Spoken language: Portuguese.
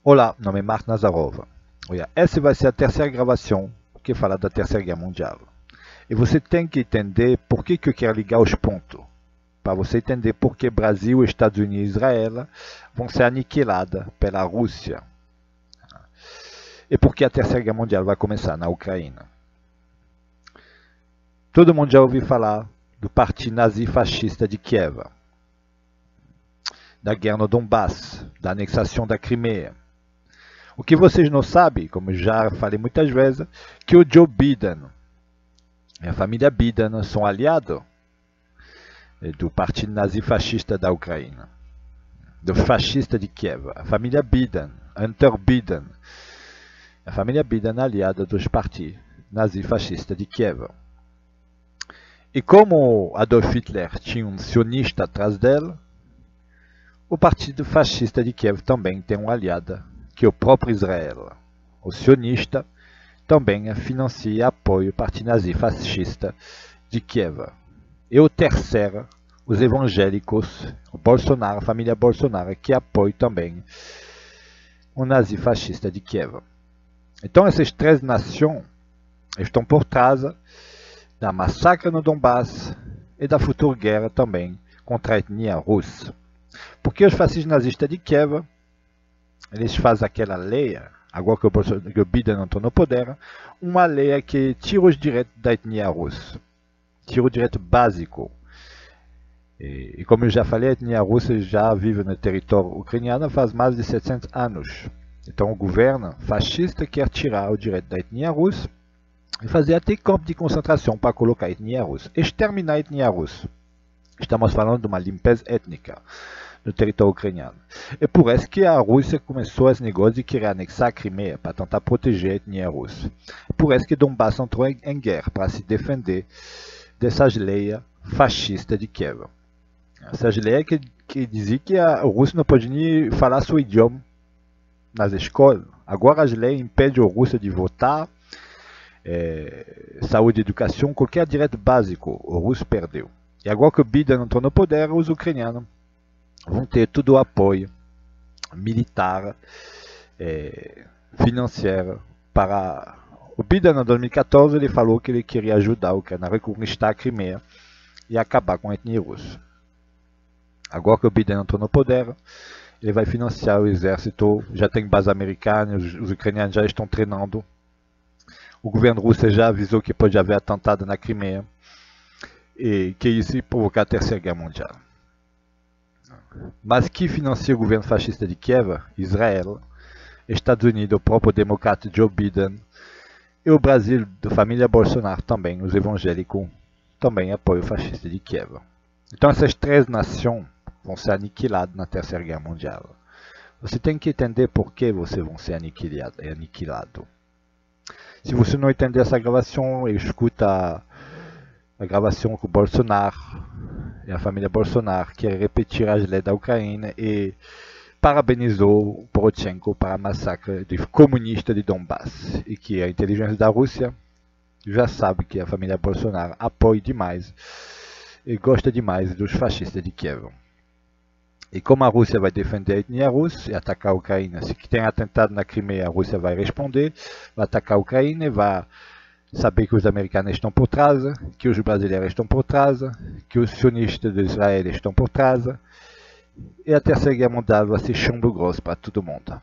Olá, meu nome é Mark Nazarov. Olha, essa vai ser a terceira gravação que fala da Terceira Guerra Mundial. E você tem que entender por que eu quero ligar os pontos. Para você entender por que Brasil, Estados Unidos e Israel vão ser aniquilados pela Rússia. E por que a Terceira Guerra Mundial vai começar na Ucrânia. Todo mundo já ouviu falar do Partido Nazi-Fascista de Kiev, da guerra no Donbass, da anexação da Crimeia. O que vocês não sabem, como já falei muitas vezes, que o Joe Biden e a família Biden são aliados do Partido Nazi-Fascista da Ucrânia, do fascista de Kiev. A família Biden, Hunter Biden, a família Biden é aliada dos partidos nazi-fascistas de Kiev. E como Adolf Hitler tinha um sionista atrás dele, o Partido Fascista de Kiev também tem um aliado, que é o próprio Israel. O sionista também financia e apoia o Partido Nazi-Fascista de Kiev. E o terceiro, os evangélicos, o Bolsonaro, a família Bolsonaro, que apoia também o nazi-fascista de Kiev. Então essas três nações estão por trás da massacre no Donbass e da futura guerra também contra a etnia russa. Porque os fascistas nazistas de Kiev, eles fazem aquela lei, agora que o Biden não está no poder, uma lei que tira os direitos da etnia russa, tira o direito básico. E como eu já falei, a etnia russa já vive no território ucraniano faz mais de 700 anos. Então o governo fascista quer tirar o direito da etnia russa e fazer até campo de concentração para colocar a etnia russa, exterminar a etnia russa. Estamos falando de uma limpeza étnica no território ucraniano. É por isso que a Rússia começou esse negócio de querer anexar a Crimeia para tentar proteger a etnia russa. É por isso que Donbass entrou em guerra para se defender dessas leis fascistas de Kiev. Essas leis que diziam que a Rússia não pode nem falar seu idioma nas escolas. Agora as leis impedem a Rússia de votar, saúde, educação, qualquer direito básico. O russo perdeu. E agora que o Biden entrou no poder, os ucranianos vão ter todo o apoio militar, financeiro para... O Biden, em 2014, ele falou que ele queria ajudar a Ucrânia a reconquistar a Crimeia e acabar com a etnia russa. Agora que o Biden entrou no poder, ele vai financiar o exército, já tem base americana, os ucranianos já estão treinando. O governo russo já avisou que pode haver atentado na Crimeia e que isso ia provocar a Terceira Guerra Mundial. Mas quem financia o governo fascista de Kiev? Israel, Estados Unidos, o próprio democrata Joe Biden e o Brasil, da família Bolsonaro também, os evangélicos, também apoiam o fascista de Kiev. Então essas três nações vão ser aniquiladas na Terceira Guerra Mundial. Você tem que entender por que vocês vão ser aniquilados. Se você não entender essa gravação, escuta a gravação com o Bolsonaro e a família Bolsonaro quer repetir as leis da Ucrânia e parabenizou Poroshenko para o massacre de comunistas de Donbass e que a inteligência da Rússia já sabe que a família Bolsonaro apoia demais e gosta demais dos fascistas de Kiev. E como a Rússia vai defender a etnia russa e atacar a Ucrânia, se tem atentado na Crimeia, a Rússia vai responder, vai atacar a Ucrânia, vai saber que os americanos estão por trás, que os brasileiros estão por trás, que os sionistas de Israel estão por trás, e a Terceira Guerra Mundial vai ser chumbo grosso para todo mundo.